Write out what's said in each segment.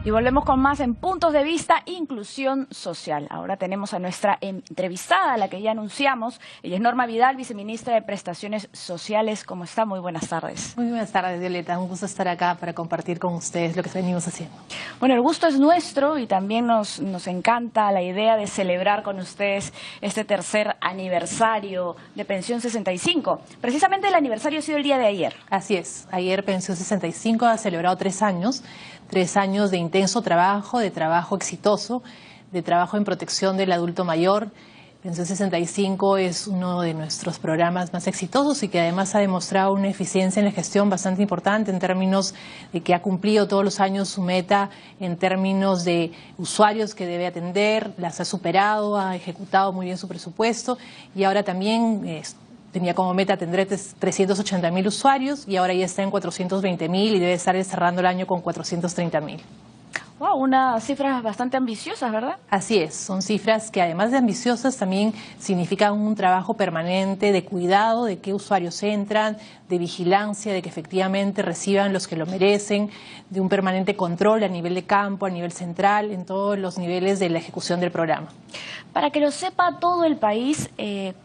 Y volvemos con más en Puntos de Vista, Inclusión Social. Ahora tenemos a nuestra entrevistada, a la que ya anunciamos. Ella es Norma Vidal, viceministra de Prestaciones Sociales. ¿Cómo está? Muy buenas tardes. Muy buenas tardes, Violeta. Un gusto estar acá para compartir con ustedes lo que venimos haciendo. Bueno, el gusto es nuestro y también nos encanta la idea de celebrar con ustedes este tercer aniversario de Pensión 65. Precisamente el aniversario ha sido el día de ayer. Así es. Ayer Pensión 65 ha celebrado 3 años. 3 años de intenso trabajo, de trabajo exitoso, de trabajo en protección del adulto mayor. Pensión 65 es uno de nuestros programas más exitosos y que además ha demostrado una eficiencia en la gestión bastante importante en términos de que ha cumplido todos los años su meta en términos de usuarios que debe atender, las ha superado, ha ejecutado muy bien su presupuesto y ahora también tenía como meta atender 380.000 usuarios y ahora ya está en 420.000 y debe estar cerrando el año con 430.000. Wow, unas cifras bastante ambiciosas, ¿verdad? Así es, son cifras que además de ambiciosas también significan un trabajo permanente de cuidado de qué usuarios entran, de vigilancia, de que efectivamente reciban los que lo merecen, de un permanente control a nivel de campo, a nivel central, en todos los niveles de la ejecución del programa. Para que lo sepa todo el país,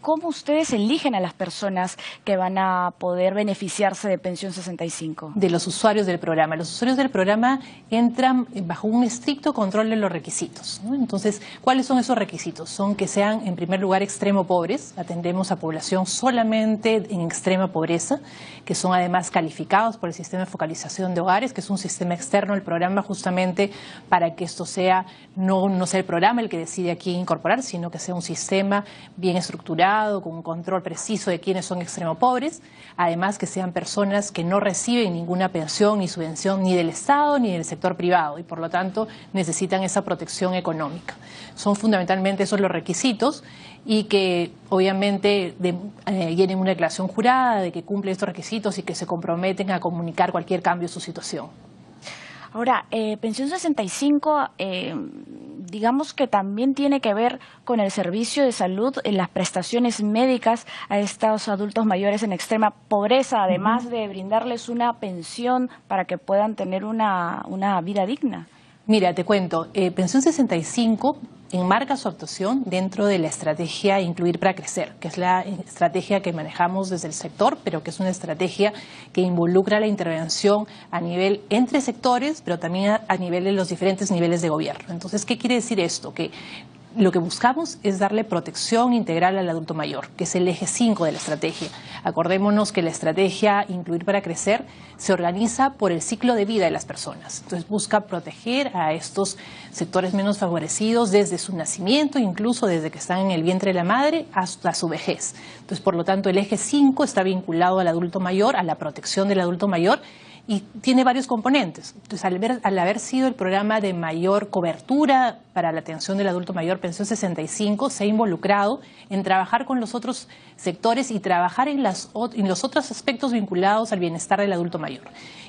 ¿cómo ustedes eligen a las personas que van a poder beneficiarse de Pensión 65? De los usuarios del programa. Los usuarios del programa entran bajo un estricto control de los requisitos, ¿no? Entonces, ¿cuáles son esos requisitos? Son que sean, en primer lugar, extremo pobres. Atendemos a población solamente en extrema pobreza, que son además calificados por el sistema de focalización de hogares, que es un sistema externo del programa justamente para que esto sea, no sea el programa el que decide a quién incorporar, sino que sea un sistema bien estructurado, con un control preciso de quiénes son extremo pobres. Además, que sean personas que no reciben ninguna pensión ni subvención ni del Estado ni del sector privado y por lo tanto necesitan esa protección económica. Son fundamentalmente esos los requisitos y que obviamente llenen una declaración jurada de que cumplen estos requisitos y que se comprometen a comunicar cualquier cambio en su situación. Ahora, Pensión 65, digamos que también tiene que ver con el servicio de salud, en las prestaciones médicas a estos adultos mayores en extrema pobreza, además de brindarles una pensión para que puedan tener una vida digna. Mira, te cuento, Pensión 65 enmarca su actuación dentro de la estrategia Incluir para Crecer, que es la estrategia que manejamos desde el sector, pero que es una estrategia que involucra la intervención a nivel entre sectores, pero también a nivel de los diferentes niveles de gobierno. Entonces, ¿qué quiere decir esto? Que lo que buscamos es darle protección integral al adulto mayor, que es el eje 5 de la estrategia. Acordémonos que la estrategia Incluir para Crecer se organiza por el ciclo de vida de las personas. Entonces busca proteger a estos sectores menos favorecidos desde su nacimiento, incluso desde que están en el vientre de la madre hasta su vejez. Entonces, por lo tanto, el eje 5 está vinculado al adulto mayor, a la protección del adulto mayor, y tiene varios componentes. Entonces, al haber sido el programa de mayor cobertura para la atención del adulto mayor, Pensión 65 se ha involucrado en trabajar con los otros sectores y trabajar en los otros aspectos vinculados al bienestar del adulto mayor.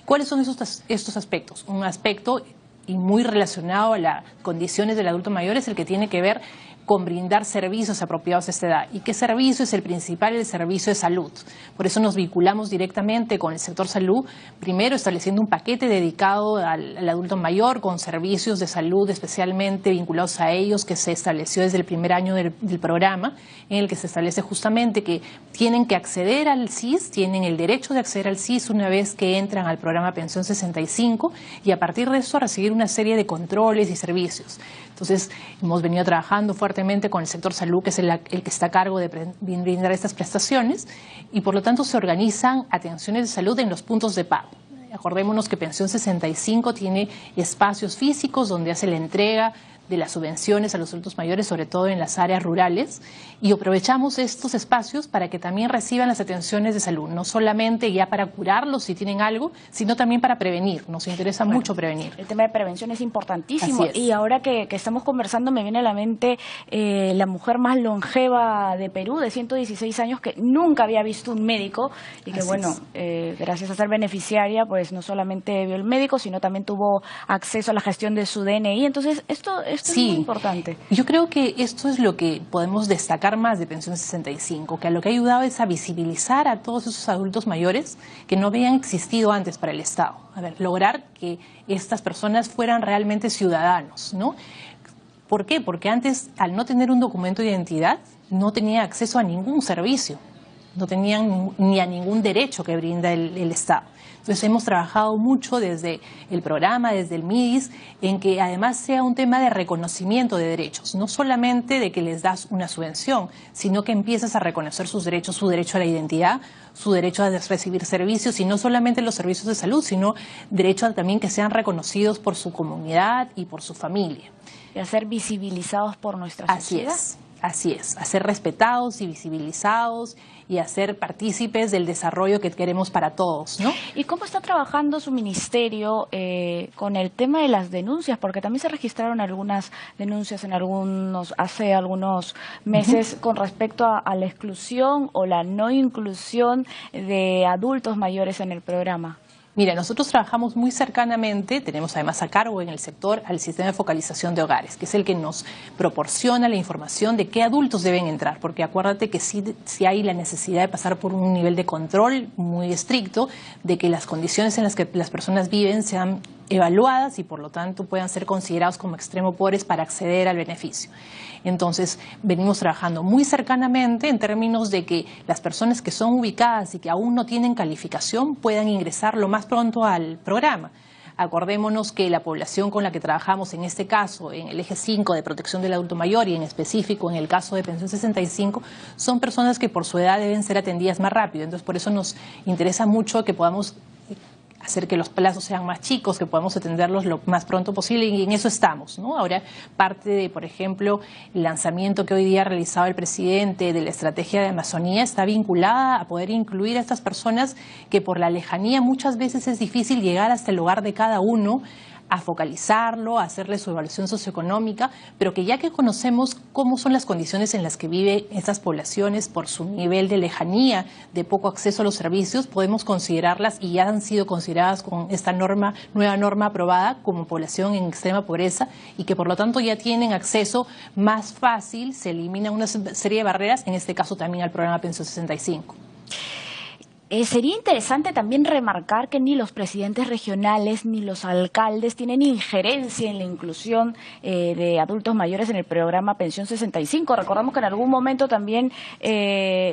¿Cuáles son estos aspectos? Un aspecto y muy relacionado a las condiciones del adulto mayor es el que tiene que ver con brindar servicios apropiados a esta edad. ¿Y qué servicio es el principal? El servicio de salud. Por eso nos vinculamos directamente con el sector salud, primero estableciendo un paquete dedicado al adulto mayor con servicios de salud especialmente vinculados a ellos, que se estableció desde el primer año del programa, en el que se establece justamente que tienen que acceder al SIS, tienen el derecho de acceder al SIS una vez que entran al programa Pensión 65 y a partir de eso a recibir una serie de controles y servicios. Entonces, hemos venido trabajando fuertemente con el sector salud, que es el que está a cargo de brindar estas prestaciones, y por lo tanto se organizan atenciones de salud en los puntos de pago. Acordémonos que Pensión 65 tiene espacios físicos donde hace la entrega de las subvenciones a los adultos mayores, sobre todo en las áreas rurales, y aprovechamos estos espacios para que también reciban las atenciones de salud, no solamente ya para curarlos si tienen algo, sino también para prevenir. Nos interesa mucho prevenir. El tema de prevención es importantísimo. Así es. Y ahora que estamos conversando me viene a la mente la mujer más longeva de Perú, de 116 años, que nunca había visto un médico y que gracias a ser beneficiaria, pues no solamente vio el médico, sino también tuvo acceso a la gestión de su DNI. Entonces, esto Esto es muy importante. Yo creo que esto es lo que podemos destacar más de Pensión 65, que a lo que ha ayudado es a visibilizar a todos esos adultos mayores que no habían existido antes para el Estado. A ver, lograr que estas personas fueran realmente ciudadanos, ¿no? ¿Por qué? Porque antes, al no tener un documento de identidad, no tenía acceso a ningún servicio, no tenían ni a ningún derecho que brinda el Estado. Entonces hemos trabajado mucho desde el programa, desde el MIDIS, en que además sea un tema de reconocimiento de derechos, no solamente de que les das una subvención, sino que empiezas a reconocer sus derechos, su derecho a la identidad, su derecho a recibir servicios, y no solamente los servicios de salud, sino derecho a también que sean reconocidos por su comunidad y por su familia. Y a ser visibilizados por nuestra sociedad. Así es, a ser respetados y visibilizados y a ser partícipes del desarrollo que queremos para todos, ¿no? ¿Y cómo está trabajando su ministerio con el tema de las denuncias? Porque también se registraron algunas denuncias hace algunos meses con respecto a la exclusión o la no inclusión de adultos mayores en el programa. Mira, nosotros trabajamos muy cercanamente, tenemos además a cargo en el sector al sistema de focalización de hogares, que es el que nos proporciona la información de qué adultos deben entrar, porque acuérdate que sí hay la necesidad de pasar por un nivel de control muy estricto, de que las condiciones en las que las personas viven sean evaluadas y por lo tanto puedan ser considerados como extremo pobres para acceder al beneficio. Entonces, venimos trabajando muy cercanamente en términos de que las personas que son ubicadas y que aún no tienen calificación puedan ingresar lo más pronto al programa. Acordémonos que la población con la que trabajamos en este caso, en el eje 5 de protección del adulto mayor y en específico en el caso de Pensión 65, son personas que por su edad deben ser atendidas más rápido. Entonces, por eso nos interesa mucho que podamos hacer que los plazos sean más chicos, que podamos atenderlos lo más pronto posible, y en eso estamos, ¿no? Ahora, parte de, por ejemplo, el lanzamiento que hoy día ha realizado el presidente de la estrategia de Amazonía está vinculada a poder incluir a estas personas que por la lejanía muchas veces es difícil llegar hasta el hogar de cada uno, a focalizarlo, a hacerle su evaluación socioeconómica, pero que ya que conocemos cómo son las condiciones en las que viven estas poblaciones por su nivel de lejanía, de poco acceso a los servicios, podemos considerarlas, y ya han sido consideradas con esta nueva norma aprobada como población en extrema pobreza, y que por lo tanto ya tienen acceso más fácil, se elimina una serie de barreras, en este caso también al programa Pensión 65. Sería interesante también remarcar que ni los presidentes regionales ni los alcaldes tienen injerencia en la inclusión de adultos mayores en el programa Pensión 65. Recordamos que en algún momento también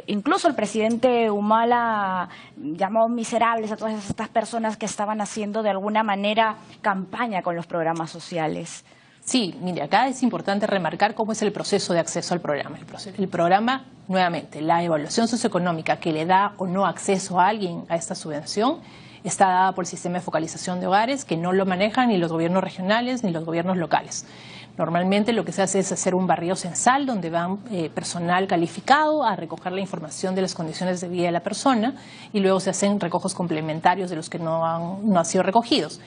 incluso el presidente Humala llamó miserables a todas estas personas que estaban haciendo de alguna manera campaña con los programas sociales. Sí, mire, acá es importante remarcar cómo es el proceso de acceso al programa. El programa, nuevamente, la evaluación socioeconómica que le da o no acceso a alguien a esta subvención está dada por el sistema de focalización de hogares, que no lo manejan ni los gobiernos regionales ni los gobiernos locales. Normalmente lo que se hace es hacer un barrido censal donde van personal calificado a recoger la información de las condiciones de vida de la persona, y luego se hacen recojos complementarios de los que no han sido recogidos.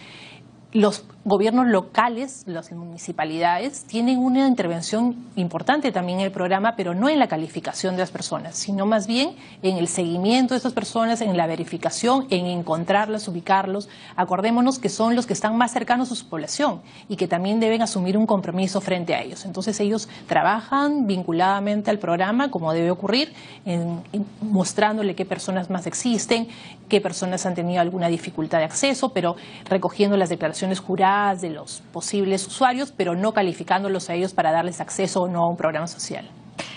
Los gobiernos locales, las municipalidades, tienen una intervención importante también en el programa, pero no en la calificación de las personas, sino más bien en el seguimiento de estas personas, en la verificación, en encontrarlas, ubicarlos. Acordémonos que son los que están más cercanos a su población y que también deben asumir un compromiso frente a ellos. Entonces ellos trabajan vinculadamente al programa, como debe ocurrir, mostrándole qué personas más existen, qué personas han tenido alguna dificultad de acceso, pero recogiendo las declaraciones juradas de los posibles usuarios, pero no calificándolos a ellos para darles acceso o no a un programa social.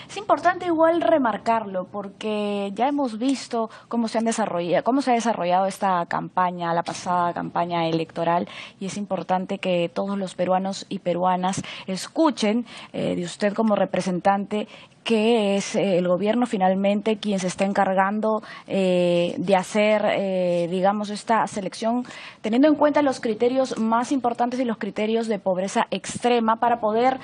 Es importante igual remarcarlo porque ya hemos visto cómo se ha desarrollado esta campaña, la pasada campaña electoral, y es importante que todos los peruanos y peruanas escuchen de usted como representante que es el gobierno finalmente quien se está encargando de hacer, digamos, esta selección, teniendo en cuenta los criterios más importantes y los criterios de pobreza extrema para poder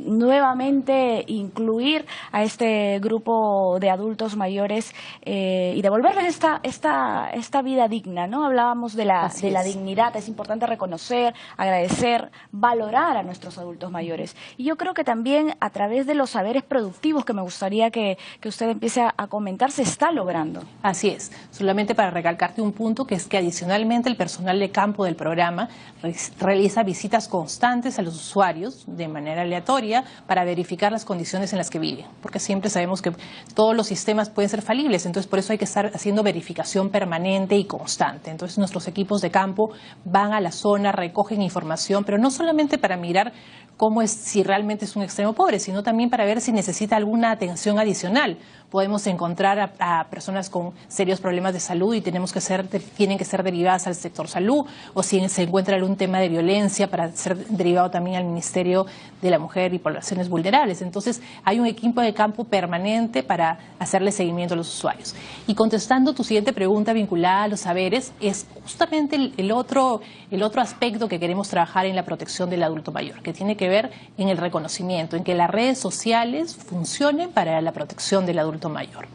nuevamente incluir a este grupo de adultos mayores y devolverles esta vida digna, ¿no? Hablábamos de la dignidad. Es importante reconocer, agradecer, valorar a nuestros adultos mayores. Y yo creo que también a través de los saberes productivos que me gustaría que usted empiece a comentar se está logrando. Así es. Solamente para recalcarte un punto, que es que adicionalmente el personal de campo del programa realiza visitas constantes a los usuarios de manera aleatoria para verificar las condiciones en las que viven, porque siempre sabemos que todos los sistemas pueden ser falibles, entonces por eso hay que estar haciendo verificación permanente y constante. Entonces nuestros equipos de campo van a la zona, recogen información, pero no solamente para mirar cómo es, si realmente es un extremo pobre, sino también para ver si necesita alguna atención adicional. Podemos encontrar a personas con serios problemas de salud y tienen que ser derivadas al sector salud, o si se encuentra algún tema de violencia para ser derivado también al Ministerio de la Mujer y Poblaciones Vulnerables. Entonces hay un equipo de campo permanente para hacerle seguimiento a los usuarios. Y contestando tu siguiente pregunta vinculada a los saberes, es justamente el otro aspecto que queremos trabajar en la protección del adulto mayor, que tiene que ver en el reconocimiento, en que las redes sociales funcionen para la protección del adulto mayor.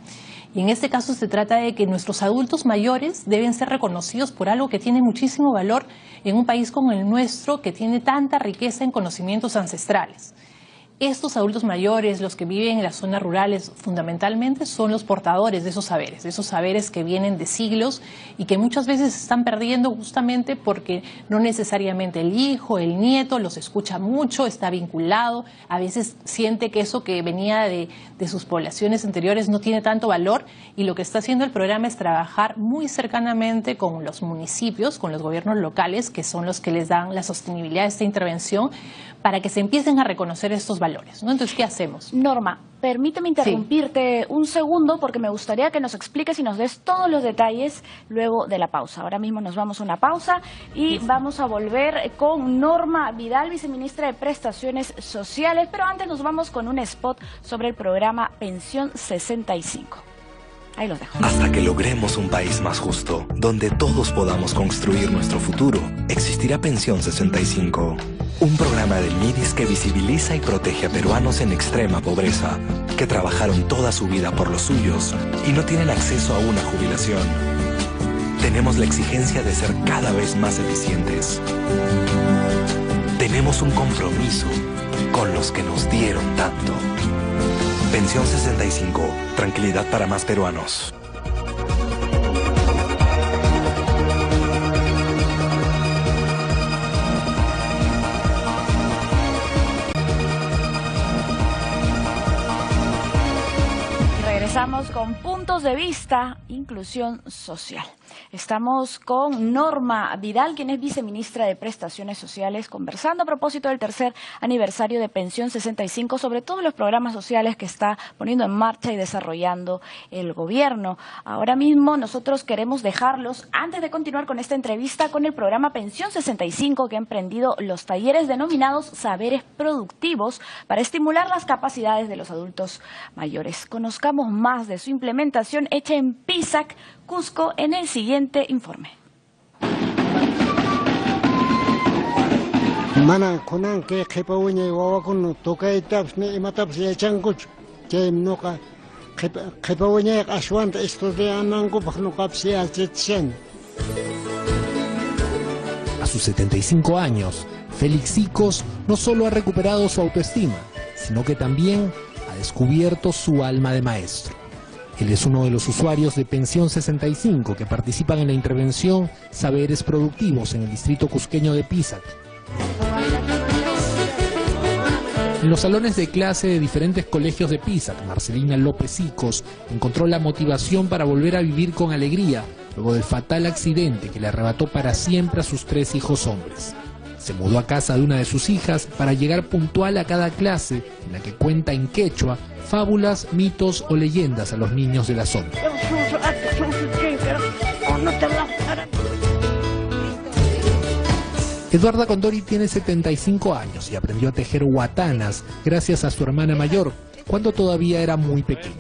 Y en este caso se trata de que nuestros adultos mayores deben ser reconocidos por algo que tiene muchísimo valor en un país como el nuestro, que tiene tanta riqueza en conocimientos ancestrales. Estos adultos mayores, los que viven en las zonas rurales, fundamentalmente son los portadores de esos saberes que vienen de siglos y que muchas veces se están perdiendo justamente porque no necesariamente el hijo, el nieto los escucha mucho, está vinculado, a veces siente que eso que venía de sus poblaciones anteriores no tiene tanto valor, y lo que está haciendo el programa es trabajar muy cercanamente con los municipios, con los gobiernos locales, que son los que les dan la sostenibilidad de esta intervención, para que se empiecen a reconocer estos valores, ¿no? Entonces, ¿qué hacemos? Norma, permíteme interrumpirte un segundo porque me gustaría que nos expliques y nos des todos los detalles luego de la pausa. Ahora mismo nos vamos a una pausa y vamos a volver con Norma Vidal, viceministra de Prestaciones Sociales, pero antes nos vamos con un spot sobre el programa Pensión 65. Ahí los dejo. Hasta que logremos un país más justo, donde todos podamos construir nuestro futuro, existirá Pensión 65. Un programa del MIDIS que visibiliza y protege a peruanos en extrema pobreza, que trabajaron toda su vida por los suyos y no tienen acceso a una jubilación. Tenemos la exigencia de ser cada vez más eficientes. Tenemos un compromiso con los que nos dieron tanto. Pensión 65. Tranquilidad para más peruanos. Regresamos con Puntos de Vista, Inclusión Social. Estamos con Norma Vidal, quien es viceministra de Prestaciones Sociales, conversando a propósito del tercer aniversario de Pensión 65, sobre todos los programas sociales que está poniendo en marcha y desarrollando el gobierno. Ahora mismo nosotros queremos dejarlos, antes de continuar con esta entrevista, con el programa Pensión 65, que ha emprendido los talleres denominados Saberes Productivos para estimular las capacidades de los adultos mayores. Conozcamos más de su implementación hecha en Pisac, Cusco, en el siguiente informe. Mana kunan que khepawunya wawakun tokay taps ni imataps yachanguch que noka khepawunya ashwant estudianango baknokapsi alchetchen. A sus 75 años, Félix Icos no solo ha recuperado su autoestima, sino que también ha descubierto su alma de maestro. Él es uno de los usuarios de Pensión 65 que participan en la intervención Saberes Productivos en el distrito cusqueño de Pisac. En los salones de clase de diferentes colegios de Pisac, Marcelina López Icos encontró la motivación para volver a vivir con alegría luego del fatal accidente que le arrebató para siempre a sus 3 hijos hombres. Se mudó a casa de una de sus hijas para llegar puntual a cada clase en la que cuenta en quechua fábulas, mitos o leyendas a los niños de la zona. Eduarda Condori tiene 75 años y aprendió a tejer huatanas gracias a su hermana mayor, cuando todavía era muy pequeña.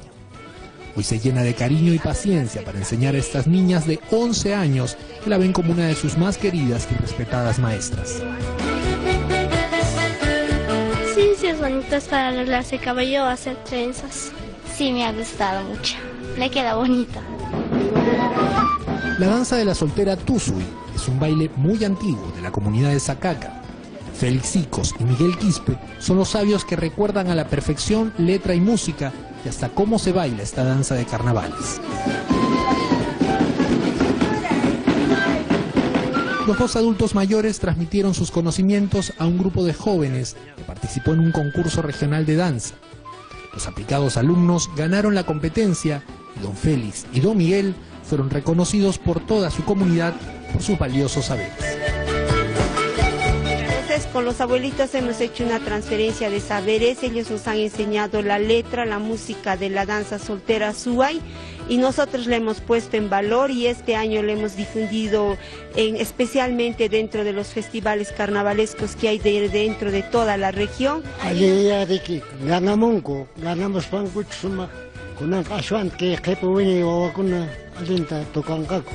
Hoy se llena de cariño y paciencia para enseñar a estas niñas de 11 años que la ven como una de sus más queridas y respetadas maestras. Sí, es bonito, es para arreglarse cabello o hacer trenzas. Sí, me ha gustado mucho. Le queda bonita. La danza de la soltera Tusui es un baile muy antiguo de la comunidad de Sacaca. Félix Sicos y Miguel Quispe son los sabios que recuerdan a la perfección letra y música y hasta cómo se baila esta danza de carnavales. Los dos adultos mayores transmitieron sus conocimientos a un grupo de jóvenes que participó en un concurso regional de danza. Los aplicados alumnos ganaron la competencia y don Félix y don Miguel fueron reconocidos por toda su comunidad por sus valiosos saberes. Con los abuelitos hemos hecho una transferencia de saberes, ellos nos han enseñado la letra, la música de la danza soltera Suay y nosotros la hemos puesto en valor y este año la hemos difundido especialmente dentro de los festivales carnavalescos que hay dentro de toda la región. Ganamos pancuchuma, con un casuan que jefe o con una alinta tocancaco.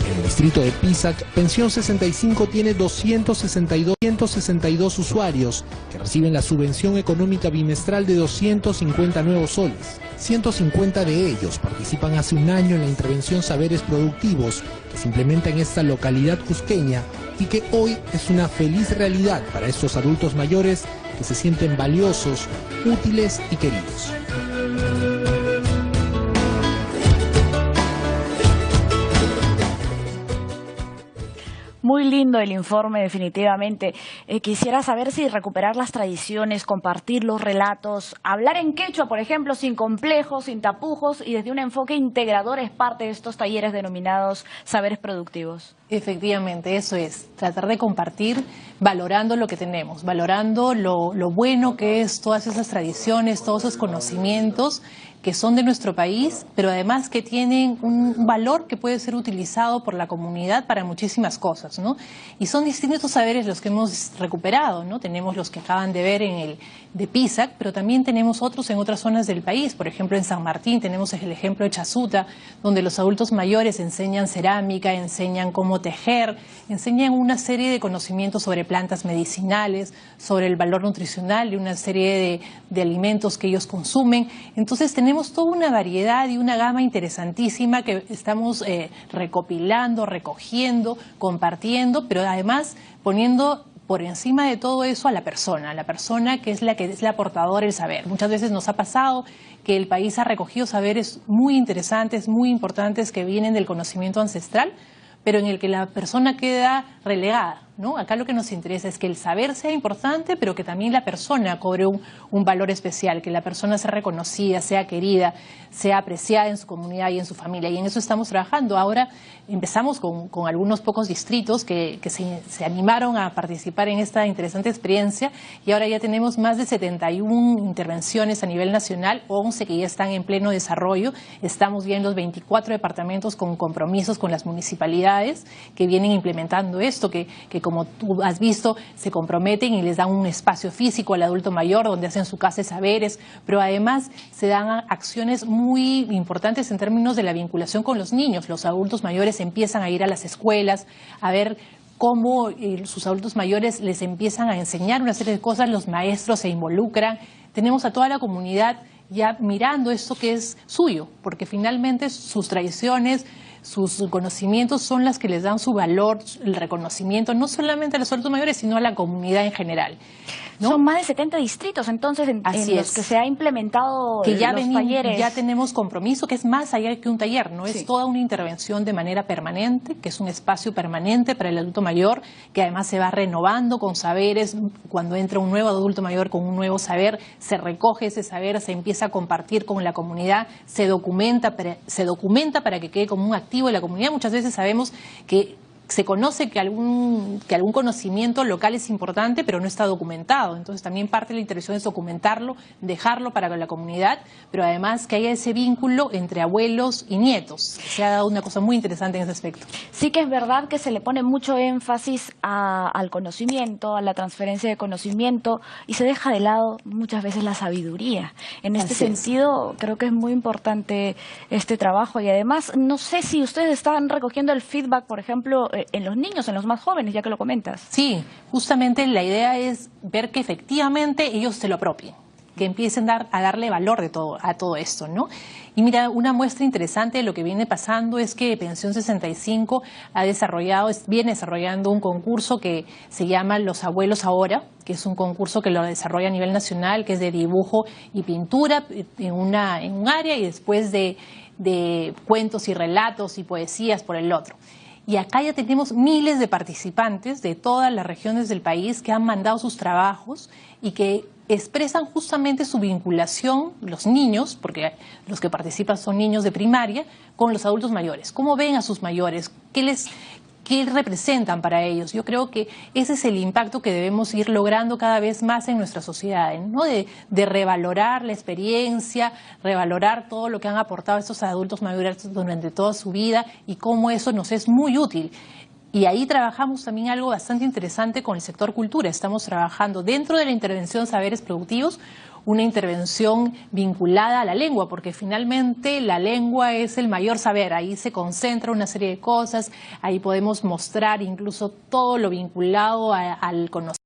En el distrito de Pisac, Pensión 65 tiene 262 usuarios que reciben la subvención económica bimestral de 250 nuevos soles. 150 de ellos participan hace un año en la intervención Saberes Productivos que se implementa en esta localidad cusqueña y que hoy es una feliz realidad para estos adultos mayores que se sienten valiosos, útiles y queridos. Muy lindo el informe, definitivamente. Quisiera saber si recuperar las tradiciones, compartir los relatos, hablar en quechua, por ejemplo, sin complejos, sin tapujos y desde un enfoque integrador es parte de estos talleres denominados Saberes Productivos. Efectivamente, eso es, tratar de compartir valorando lo que tenemos, valorando lo bueno que es todas esas tradiciones, todos esos conocimientos que son de nuestro país, pero además que tienen un valor que puede ser utilizado por la comunidad para muchísimas cosas, ¿no? Y son distintos saberes los que hemos recuperado, ¿no? Tenemos los que acaban de ver en el de Pisac, pero también tenemos otros en otras zonas del país. Por ejemplo, en San Martín tenemos el ejemplo de Chasuta, donde los adultos mayores enseñan cerámica, enseñan cómo tejer, enseñan una serie de conocimientos sobre plantas medicinales, sobre el valor nutricional de una serie de alimentos que ellos consumen. Entonces tenemos toda una variedad y una gama interesantísima que estamos recopilando, recogiendo, compartiendo, pero además poniendo por encima de todo eso a la persona que es la portadora del saber. Muchas veces nos ha pasado que el país ha recogido saberes muy interesantes, muy importantes que vienen del conocimiento ancestral, pero en el que la persona queda relegada, ¿no? Acá lo que nos interesa es que el saber sea importante, pero que también la persona cobre un valor especial, que la persona sea reconocida, sea querida, sea apreciada en su comunidad y en su familia. Y en eso estamos trabajando. Ahora empezamos con algunos pocos distritos que se animaron a participar en esta interesante experiencia y ahora ya tenemos más de 71 intervenciones a nivel nacional, 11 que ya están en pleno desarrollo. Estamos ya en los 24 departamentos con compromisos con las municipalidades que vienen implementando esto, que como tú has visto, se comprometen y les dan un espacio físico al adulto mayor donde hacen su casa de saberes, pero además se dan acciones muy importantes en términos de la vinculación con los niños. Los adultos mayores empiezan a ir a las escuelas, a ver cómo sus adultos mayores les empiezan a enseñar una serie de cosas, los maestros se involucran. Tenemos a toda la comunidad ya mirando esto que es suyo, porque finalmente sus tradiciones, sus conocimientos son las que les dan su valor, el reconocimiento, no solamente a los adultos mayores, sino a la comunidad en general, ¿no? Son más de 70 distritos, entonces, en los que se ha implementado que ya los talleres. Ya tenemos compromiso, que es más allá que un taller, ¿no? Es toda una intervención de manera permanente, que es un espacio permanente para el adulto mayor, que además se va renovando con saberes. Cuando entra un nuevo adulto mayor con un nuevo saber, se recoge ese saber, se empieza a compartir con la comunidad, se documenta para que quede como un activo de la comunidad. Muchas veces sabemos que se conoce que algún conocimiento local es importante, pero no está documentado. Entonces también parte de la intervención es documentarlo, dejarlo para la comunidad, pero además que haya ese vínculo entre abuelos y nietos. Se ha dado una cosa muy interesante en ese aspecto. Sí que es verdad que se le pone mucho énfasis al conocimiento, a la transferencia de conocimiento, y se deja de lado muchas veces la sabiduría. En este sentido, creo que es muy importante este trabajo, y además, no sé si ustedes están recogiendo el feedback, por ejemplo, en los niños, en los más jóvenes, ya que lo comentas. Sí, justamente la idea es ver que efectivamente ellos se lo apropien, que empiecen a darle valor a todo esto, ¿no? Y mira, una muestra interesante de lo que viene pasando es que Pensión 65 viene desarrollando un concurso que se llama Los Abuelos Ahora, que es un concurso que lo desarrolla a nivel nacional, que es de dibujo y pintura en un área y después de cuentos y relatos y poesías por el otro. Y acá ya tenemos miles de participantes de todas las regiones del país que han mandado sus trabajos y que expresan justamente su vinculación, los niños, porque los que participan son niños de primaria, con los adultos mayores. ¿Cómo ven a sus mayores? ¿Qué representan para ellos? Yo creo que ese es el impacto que debemos ir logrando cada vez más en nuestra sociedad, ¿no? De revalorar la experiencia, revalorar todo lo que han aportado estos adultos mayores durante toda su vida y cómo eso nos es muy útil. Y ahí trabajamos también algo bastante interesante con el sector cultura. Estamos trabajando dentro de la intervención Saberes Productivos, una intervención vinculada a la lengua, porque finalmente la lengua es el mayor saber, ahí se concentra una serie de cosas, ahí podemos mostrar incluso todo lo vinculado al conocimiento.